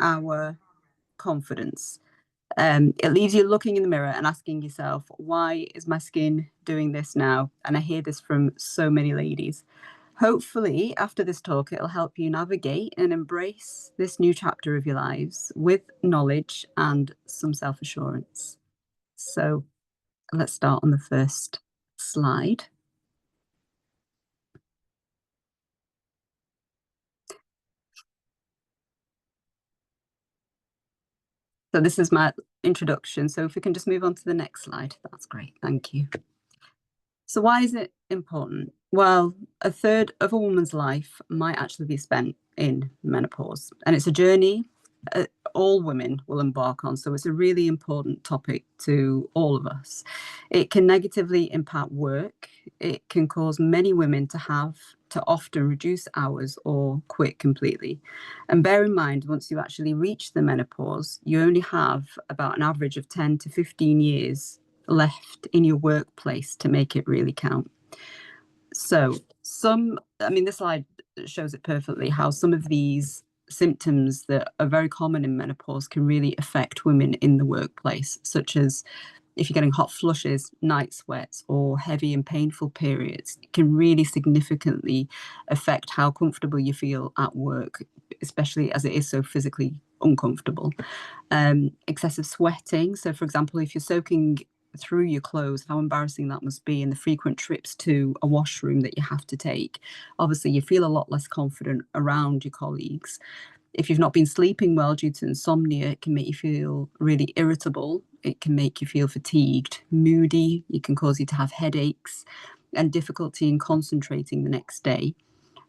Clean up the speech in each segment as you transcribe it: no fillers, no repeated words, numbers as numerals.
our confidence. It leaves you looking in the mirror and asking yourself, why is my skin doing this now? And I hear this from so many ladies. Hopefully, after this talk, it'll help you navigate and embrace this new chapter of your lives with knowledge and some self-assurance. So let's start on the first slide. So this is my introduction. So if we can just move on to the next slide, that's great. Thank you. So why is it important? Well, a third of a woman's life might actually be spent in menopause, and it's a journey all women will embark on. So it's a really important topic to all of us. It can negatively impact work. It can cause many women to have to often reduce hours or quit completely. And bear in mind, once you actually reach the menopause, you only have about an average of 10 to 15 years left in your workplace to make it really count. So this slide shows it perfectly, how some of these symptoms that are very common in menopause can really affect women in the workplace, such as if you're getting hot flushes, night sweats, or heavy and painful periods. It can really significantly affect how comfortable you feel at work, especially as it is so physically uncomfortable. Excessive sweating. So, for example, if you're soaking through your clothes, how embarrassing that must be, and the frequent trips to a washroom that you have to take. Obviously, you feel a lot less confident around your colleagues. If you've not been sleeping well due to insomnia, it can make you feel really irritable. It can make you feel fatigued, moody. It can cause you to have headaches and difficulty in concentrating the next day.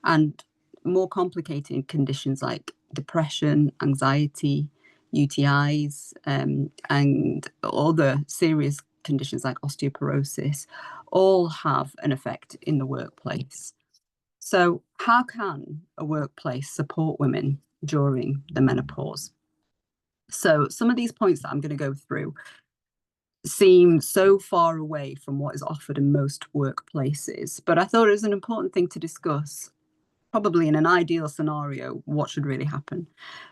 And more complicated conditions like depression, anxiety, UTIs, and other serious conditions like osteoporosis all have an effect in the workplace. So how can a workplace support women during the menopause? So some of these points that I'm going to go through seem so far away from what is offered in most workplaces, but I thought it was an important thing to discuss. Probably in an ideal scenario, what should really happen?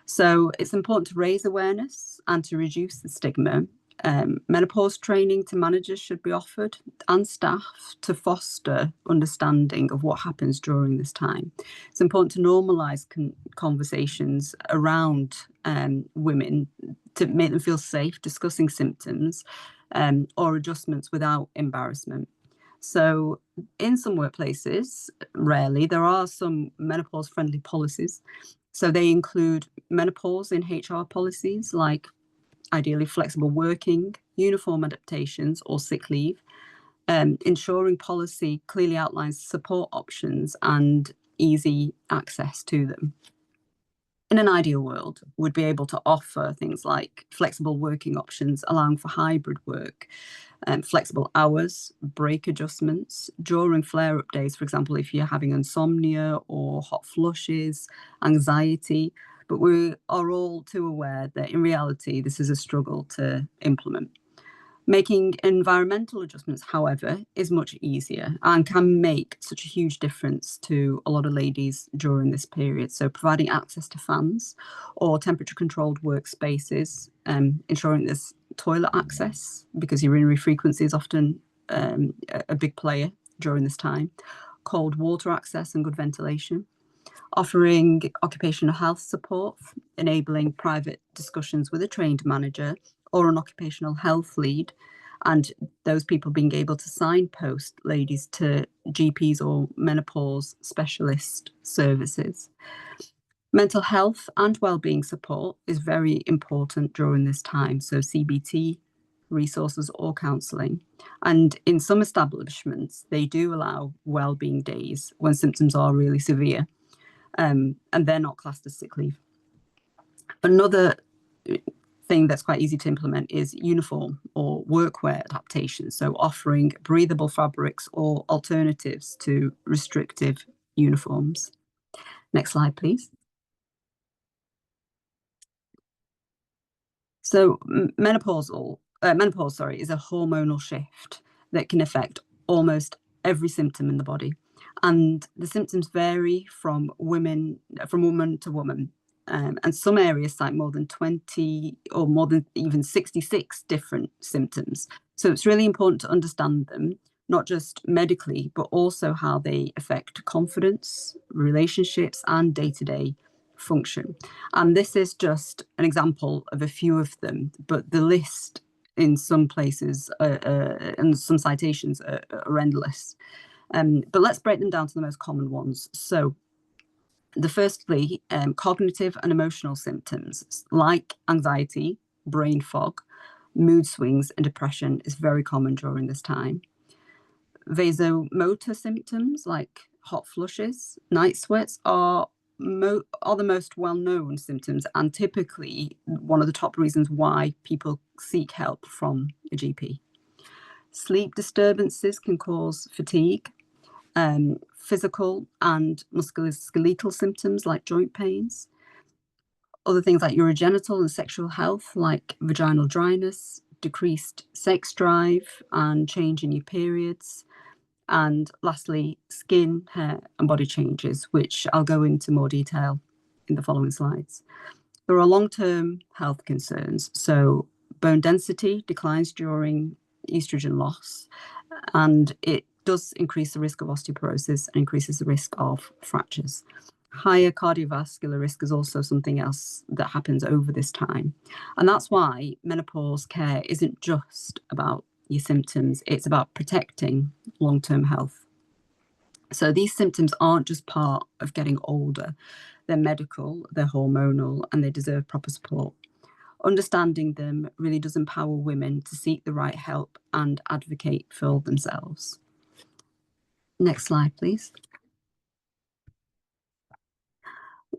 So it's important to raise awareness and to reduce the stigma. Menopause training to managers should be offered, and staff, to foster understanding of what happens during this time. It's important to normalise conversations around women to make them feel safe discussing symptoms or adjustments without embarrassment. So in some workplaces, rarely, there are some menopause-friendly policies. So they include menopause in HR policies, like ideally flexible working, uniform adaptations, or sick leave. Ensuring policy clearly outlines support options and easy access to them. In an ideal world, would be able to offer things like flexible working options, allowing for hybrid work, flexible hours, break adjustments during flare-up days, for example, if you're having insomnia or hot flushes, anxiety. But we are all too aware that in reality, this is a struggle to implement. Making environmental adjustments, however, is much easier and can make such a huge difference to a lot of ladies during this period. So providing access to fans or temperature controlled workspaces, ensuring there's toilet access, because urinary frequency is often a big player during this time, cold water access and good ventilation, offering occupational health support, enabling private discussions with a trained manager or an occupational health lead, and those people being able to signpost ladies to GPs or menopause specialist services. Mental health and wellbeing support is very important during this time, so CBT resources or counselling. And in some establishments, they do allow wellbeing days when symptoms are really severe, and they're not classed as sick leave. Another thing that's quite easy to implement is uniform or workwear adaptation. So offering breathable fabrics or alternatives to restrictive uniforms. Next slide, please. So menopause, is a hormonal shift that can affect almost every symptom in the body. And the symptoms vary from woman to woman. And some areas cite more than 20 or more than even 66 different symptoms. So it's really important to understand them, not just medically, but also how they affect confidence, relationships, and day-to-day function. And this is just an example of a few of them, but the list in some places and some citations are endless. But let's break them down to the most common ones. So the firstly, cognitive and emotional symptoms like anxiety, brain fog, mood swings, and depression is very common during this time. Vasomotor symptoms like hot flushes, night sweats are the most well-known symptoms, and typically one of the top reasons why people seek help from a GP. Sleep disturbances can cause fatigue, physical and musculoskeletal symptoms like joint pains. Other things like urogenital and sexual health, like vaginal dryness, decreased sex drive, and change in your periods. And lastly, skin, hair, and body changes, which I'll go into more detail in the following slides. There are long-term health concerns. So bone density declines during estrogen loss, and it does increase the risk of osteoporosis and increases the risk of fractures. Higher cardiovascular risk is also something else that happens over this time. And that's why menopause care isn't just about your symptoms, it's about protecting long-term health. So these symptoms aren't just part of getting older, they're medical, they're hormonal, and they deserve proper support. Understanding them really does empower women to seek the right help and advocate for themselves. Next slide, please.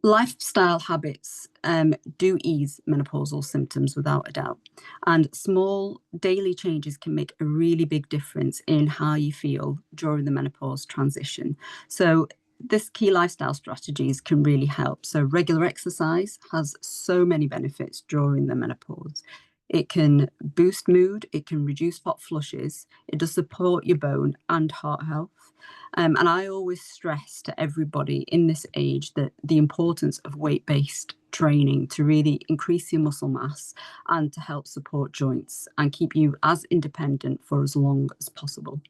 Lifestyle habits do ease menopausal symptoms without a doubt, and small daily changes can make a really big difference in how you feel during the menopause transition. So this key lifestyle strategies can really help. So regular exercise has so many benefits during the menopause. It can boost mood, it can reduce hot flushes, it does support your bone and heart health. And I always stress to everybody in this age that the importance of weight-based training to really increase your muscle mass and to help support joints and keep you as independent for as long as possible.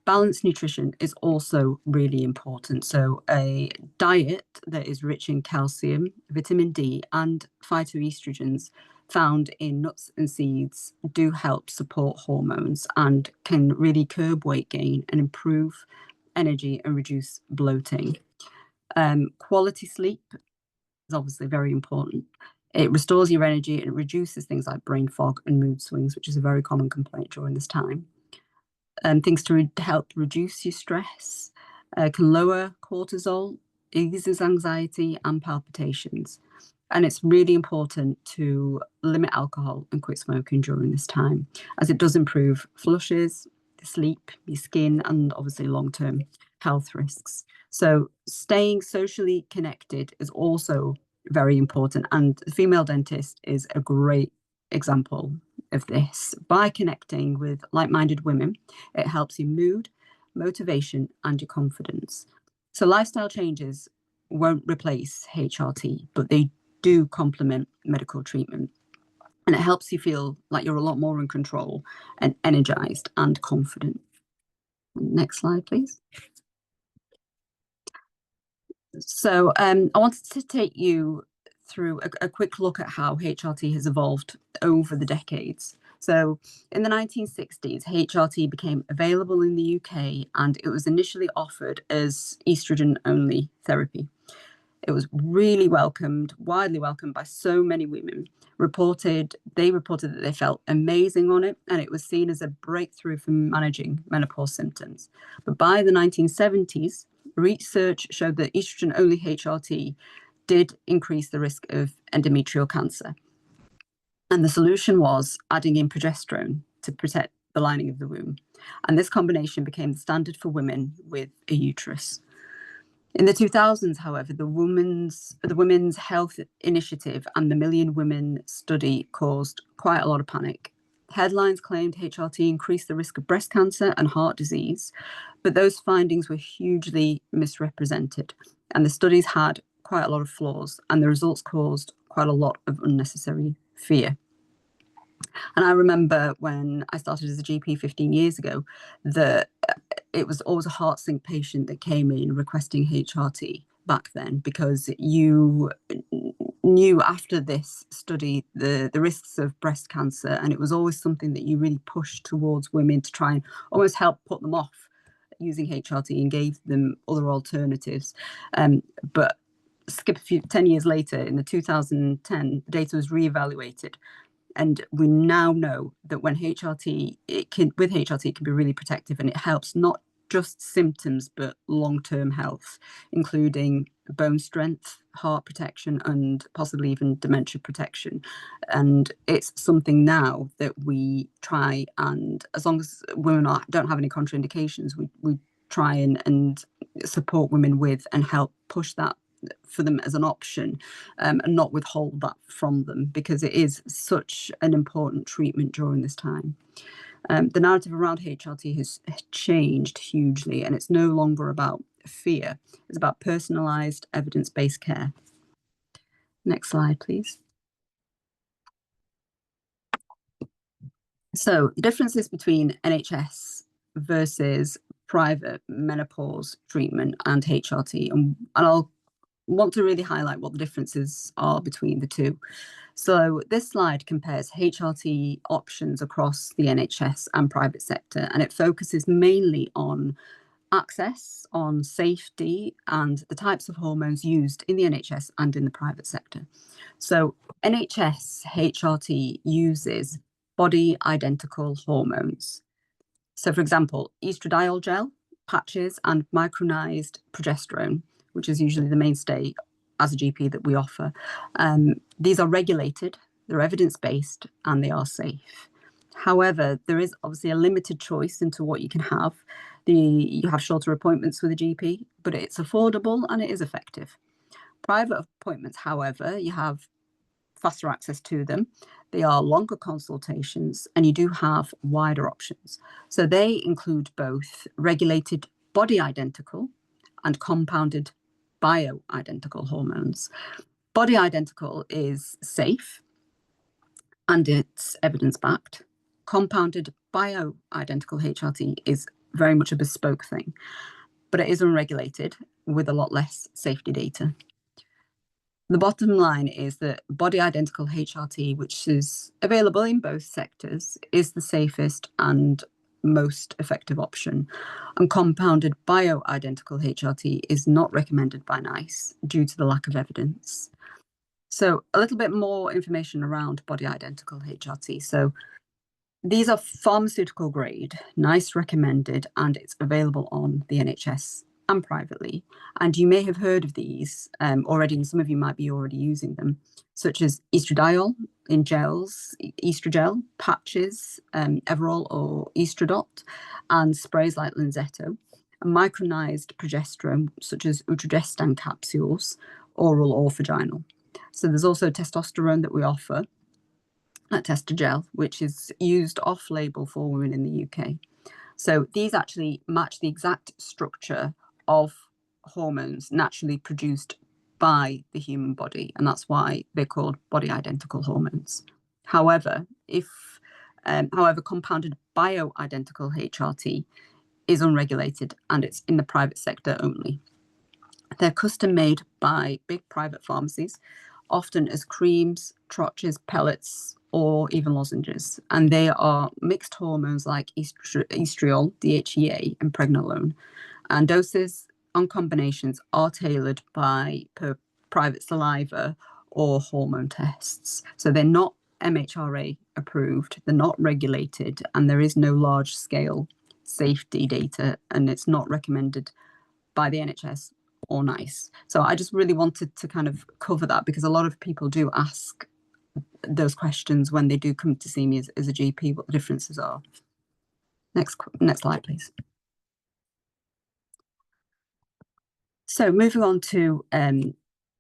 Balanced nutrition is also really important. So a diet that is rich in calcium, vitamin D, and phytoestrogens found in nuts and seeds do help support hormones and can really curb weight gain and improve energy and reduce bloating. Quality sleep is obviously very important. It restores your energy and it reduces things like brain fog and mood swings, which is a very common complaint during this time. Things to help reduce your stress, can lower cortisol, eases anxiety and palpitations. And it's really important to limit alcohol and quit smoking during this time, as it does improve flushes, sleep, your skin, and obviously long-term health risks. So staying socially connected is also very important. And the female dentist is a great example of this. By connecting with like-minded women, it helps your mood, motivation, and your confidence. So lifestyle changes won't replace HRT, but they do complement medical treatment. And it helps you feel like you're a lot more in control and energized and confident. Next slide, please. So I wanted to take you through a quick look at how HRT has evolved over the decades. So in the 1960s, HRT became available in the UK and it was initially offered as estrogen-only therapy. It was really widely welcomed by so many women. They reported that they felt amazing on it, and it was seen as a breakthrough for managing menopause symptoms. But by the 1970s, research showed that estrogen-only HRT did increase the risk of endometrial cancer. And the solution was adding in progesterone to protect the lining of the womb. And this combination became the standard for women with a uterus. In the 2000s, however, the Women's Health Initiative and the Million Women study caused quite a lot of panic. Headlines claimed HRT increased the risk of breast cancer and heart disease, but those findings were hugely misrepresented, and the studies had quite a lot of flaws, and the results caused quite a lot of unnecessary fear. And I remember when I started as a GP 15 years ago, that it was always a heart sink patient that came in requesting HRT back then, because you knew after this study the risks of breast cancer, and it was always something that you really pushed towards women to try and almost help put them off using HRT and gave them other alternatives. But skip 10 years later, in the 2010, the data was reevaluated. And we now know that when with HRT, it can be really protective, and it helps not just symptoms, but long-term health, including bone strength, heart protection, and possibly even dementia protection. And it's something now that we try, and as long as women don't have any contraindications, we try and support women with and help push that for them as an option, and not withhold that from them, because it is such an important treatment during this time. The narrative around HRT has changed hugely, and it's no longer about fear. It's about personalised, evidence-based care. Next slide, please. So the differences between NHS versus private menopause treatment and HRT, and I'll want to really highlight what the differences are between the two. So this slide compares HRT options across the NHS and private sector, and it focuses mainly on access, on safety, and the types of hormones used in the NHS and in the private sector. So NHS HRT uses body identical hormones. So for example, estradiol gel, patches, and micronized progesterone, which is usually the mainstay as a GP that we offer. These are regulated, they're evidence-based, and they are safe. However, there is obviously a limited choice into what you can have. You have shorter appointments with a GP, but it's affordable and it is effective. Private appointments, however, you have faster access to them. They are longer consultations, and you do have wider options. So they include both regulated body identical and compounded bioidentical hormones. Body identical is safe and it's evidence-backed. Compounded bioidentical HRT is very much a bespoke thing, but it is unregulated with a lot less safety data. The bottom line is that body identical HRT, which is available in both sectors, is the safest and most effective option. And compounded bioidentical HRT is not recommended by NICE due to the lack of evidence. So a little bit more information around body identical HRT. So these are pharmaceutical grade, NICE recommended, and it's available on the NHS and privately. And you may have heard of these already, and some of you might be already using them, such as estradiol in gels, estragel, patches, Everol or Estradot, and sprays like Lenzetto, and micronized progesterone, such as Utrogestan capsules, oral or vaginal. So there's also testosterone that we offer, like Testogel, which is used off-label for women in the UK. So these actually match the exact structure of hormones naturally produced by the human body, and that's why they're called body identical hormones. However, compounded bioidentical HRT is unregulated, and it's in the private sector only. They're custom made by big private pharmacies, often as creams, trotches, pellets, or even lozenges. And they are mixed hormones like estriol, DHEA, and pregnenolone. And doses and combinations are tailored per private saliva or hormone tests. So they're not MHRA approved, they're not regulated, and there is no large scale safety data, and it's not recommended by the NHS or NICE. So I just really wanted to kind of cover that, because a lot of people do ask those questions when they do come to see me as a GP, what the differences are. Next slide, please. So moving on to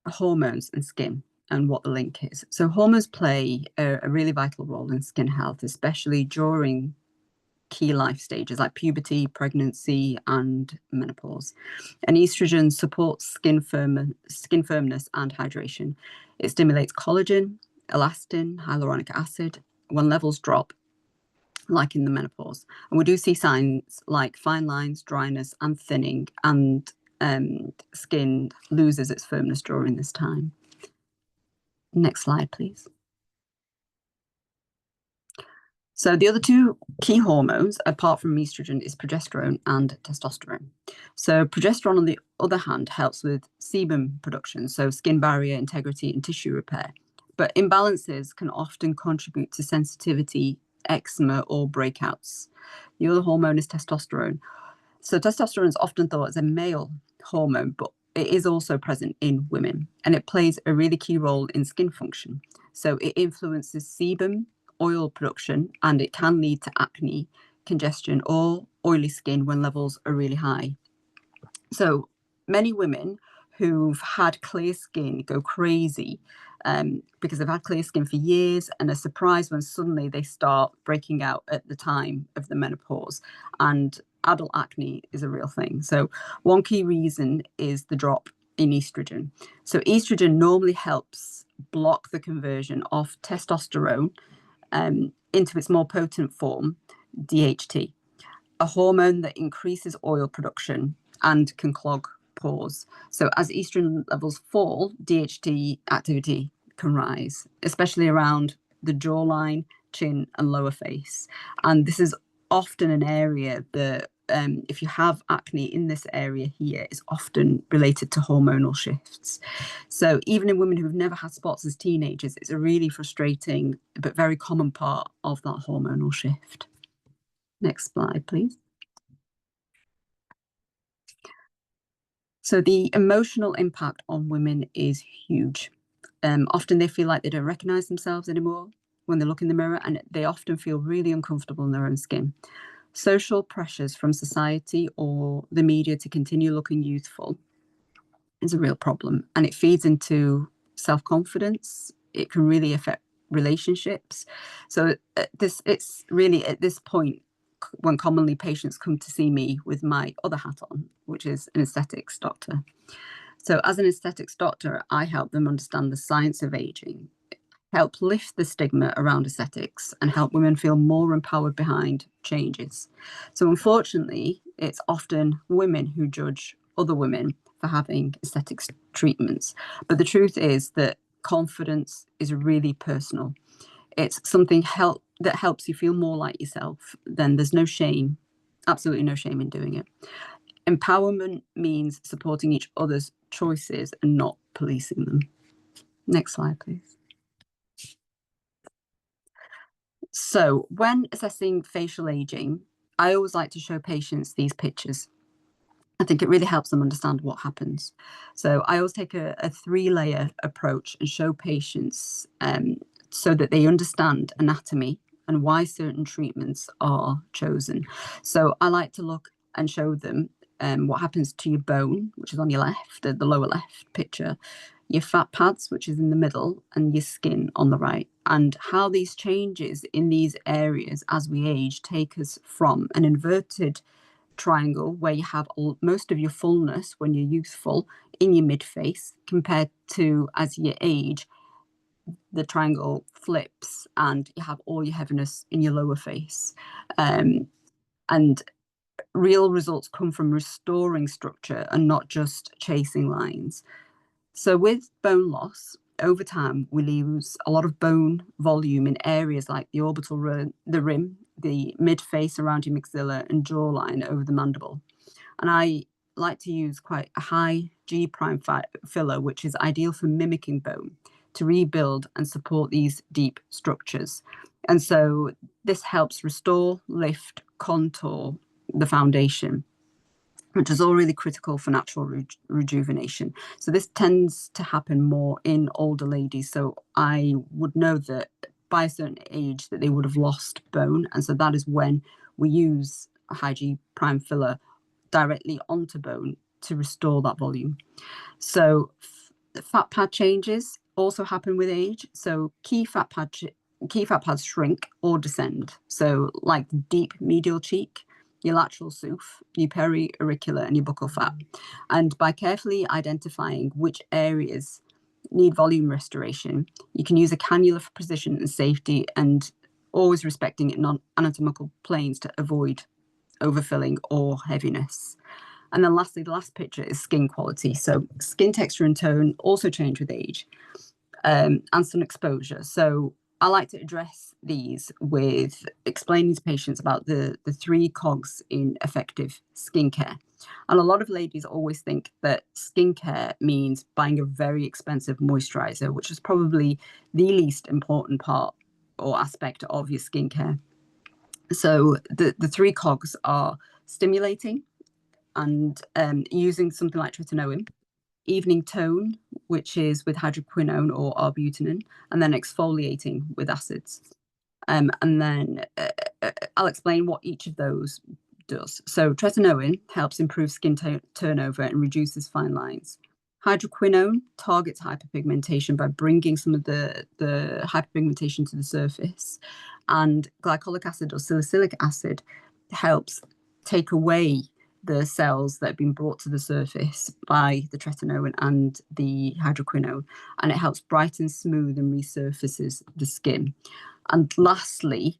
hormones and skin and what the link is. So hormones play a really vital role in skin health, especially during key life stages like puberty, pregnancy, and menopause. And estrogen supports skin firmness and hydration. It stimulates collagen, elastin, hyaluronic acid. When levels drop, like in the menopause, and we do see signs like fine lines, dryness, and thinning, and skin loses its firmness during this time. Next slide, please. So the other two key hormones, apart from estrogen, is progesterone and testosterone. So progesterone, on the other hand, helps with sebum production, so skin barrier integrity and tissue repair. But imbalances can often contribute to sensitivity, eczema, or breakouts. The other hormone is testosterone. So testosterone is often thought as a male hormone, but it is also present in women, and it plays a really key role in skin function. So it influences sebum, oil production, and it can lead to acne, congestion, or oily skin when levels are really high. So many women who've had clear skin go crazy because they've had clear skin for years and are surprised when suddenly they start breaking out at the time of the menopause. And adult acne is a real thing. So one key reason is the drop in estrogen. So estrogen normally helps block the conversion of testosterone into its more potent form, DHT, a hormone that increases oil production and can clog pores. So as estrogen levels fall, DHT activity can rise, especially around the jawline, chin, and lower face. And this is often an area that, if you have acne in this area here, is often related to hormonal shifts. So even in women who've never had spots as teenagers, it's a really frustrating but very common part of that hormonal shift. Next slide, please. So the emotional impact on women is huge. Often they feel like they don't recognize themselves anymore when they look in the mirror, and they often feel really uncomfortable in their own skin. Social pressures from society or the media to continue looking youthful is a real problem, and it feeds into self-confidence. It can really affect relationships. So it's really at this point when commonly patients come to see me with my other hat on, which is an aesthetics doctor. So as an aesthetics doctor, I help them understand the science of aging, help lift the stigma around aesthetics, and help women feel more empowered behind changes. So unfortunately, it's often women who judge other women for having aesthetics treatments. But the truth is that confidence is really personal. It's something that helps you feel more like yourself. Then there's no shame, absolutely no shame in doing it. Empowerment means supporting each other's choices and not policing them. Next slide, please. So when assessing facial aging, I always like to show patients these pictures. I think it really helps them understand what happens. So I always take a 3-layer approach and show patients so that they understand anatomy and why certain treatments are chosen. So I like to look and show them what happens to your bone, which is on your left, the lower left picture, your fat pads, which is in the middle, and your skin on the right, and how these changes in these areas as we age take us from an inverted triangle where you have most of your fullness when you're youthful in your mid-face, compared to as you age, the triangle flips and you have all your heaviness in your lower face. And real results come from restoring structure and not just chasing lines. So with bone loss, over time, we lose a lot of bone volume in areas like the orbital rim, the mid-face around your maxilla, and jawline over the mandible. And I like to use quite a high G prime filler, which is ideal for mimicking bone, to rebuild and support these deep structures. And so this helps restore, lift, contour the foundation, which is all really critical for natural rejuvenation. So this tends to happen more in older ladies. So I would know that by a certain age that they would have lost bone. And so that is when we use a high G prime filler directly onto bone to restore that volume. So fat pad changes also happen with age. So key fat pad key fat pads shrink or descend. So like the deep medial cheek, your lateral SOOF, your periauricular and your buccal fat. And by carefully identifying which areas need volume restoration, you can use a cannula for precision and safety, and always respecting it non-anatomical planes to avoid overfilling or heaviness. And then lastly, the last picture is skin quality. So skin texture and tone also change with age, and sun exposure. So I like to address these with explaining to patients about the three cogs in effective skincare. And a lot of ladies always think that skincare means buying a very expensive moisturizer, which is probably the least important part or aspect of your skincare. So the three cogs are stimulating and using something like tretinoin, evening tone, which is with hydroquinone or arbutinol, and then exfoliating with acids. And then I'll explain what each of those does. So tretinoin helps improve skin turnover and reduces fine lines. Hydroquinone targets hyperpigmentation by bringing some of the hyperpigmentation to the surface. And glycolic acid or salicylic acid helps take away the cells that have been brought to the surface by the tretinoin and the hydroquinone, and it helps brighten, smooth, and resurfaces the skin. And lastly,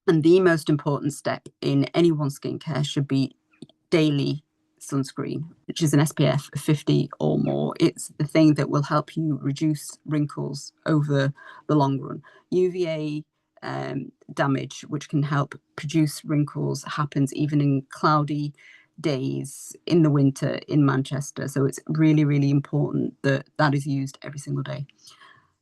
and the most important step in anyone's skincare should be daily sunscreen, which is an SPF of 50 or more. It's the thing that will help you reduce wrinkles over the long run. UVA damage, which can help produce wrinkles, happens even in cloudy days in the winter in Manchester. So it's really, really important that that is used every single day.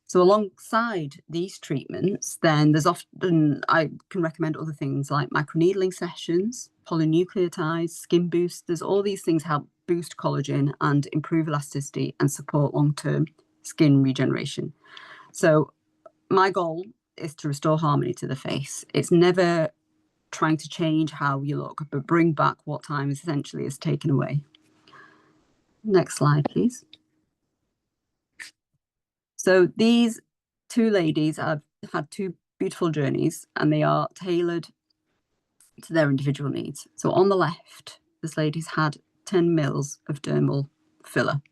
So alongside these treatments, then there's often, I can recommend other things like microneedling sessions, polynucleotides, skin boosters. All these things help boost collagen and improve elasticity and support long-term skin regeneration. So my goal is to restore harmony to the face. It's never trying to change how you look, but bring back what time essentially is taken away. Next slide, please. So these two ladies have had two beautiful journeys, and they are tailored to their individual needs. So on the left, this lady's had 10 mils of dermal filler,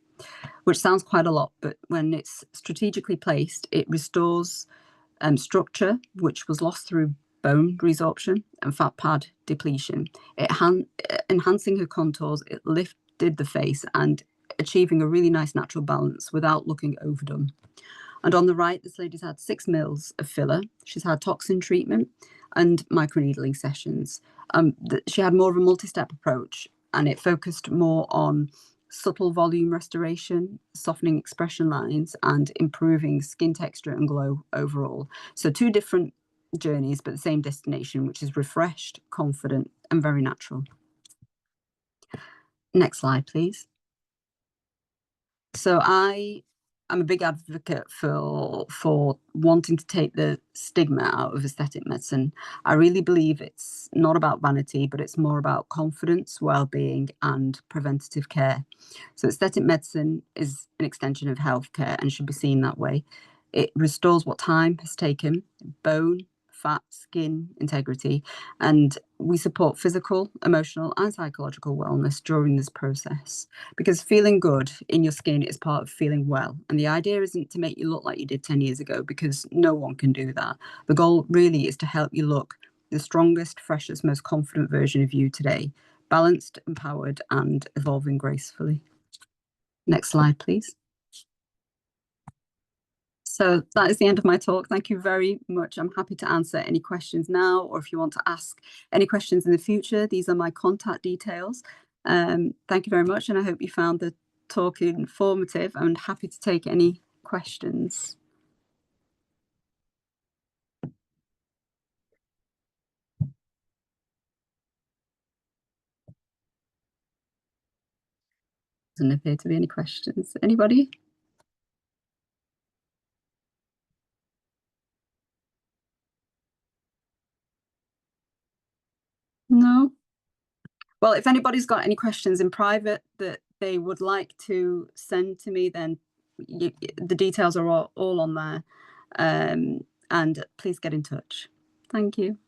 which sounds quite a lot, but when it's strategically placed, it restores structure, which was lost through bone resorption and fat pad depletion. Enhancing her contours, it lifted the face and achieving a really nice natural balance without looking overdone. And on the right, this lady's had 6 mils of filler. She's had toxin treatment and microneedling sessions. She had more of a multi-step approach, and it focused more on subtle volume restoration, softening expression lines, and improving skin texture and glow overall. So 2 different journeys, but the same destination, which is refreshed, confident, and very natural. Next slide, please. So I'm a big advocate for wanting to take the stigma out of aesthetic medicine. I really believe it's not about vanity, but it's more about confidence, well-being, and preventative care. So aesthetic medicine is an extension of healthcare and should be seen that way. It restores what time has taken: bone, fat, skin integrity, and we support physical, emotional, and psychological wellness during this process, because feeling good in your skin is part of feeling well. And the idea isn't to make you look like you did 10 years ago, because no one can do that. The goal really is to help you look the strongest, freshest, most confident version of you today, balanced, empowered, and evolving gracefully. Next slide, please. So that is the end of my talk. Thank you very much. I'm happy to answer any questions now, or if you want to ask any questions in the future, these are my contact details. Thank you very much, and I hope you found the talk informative. I'm happy to take any questions. Doesn't appear to be any questions. Anybody? No? Well, if anybody's got any questions in private that they would like to send to me, then the details are all on there. and please get in touch. Thank you.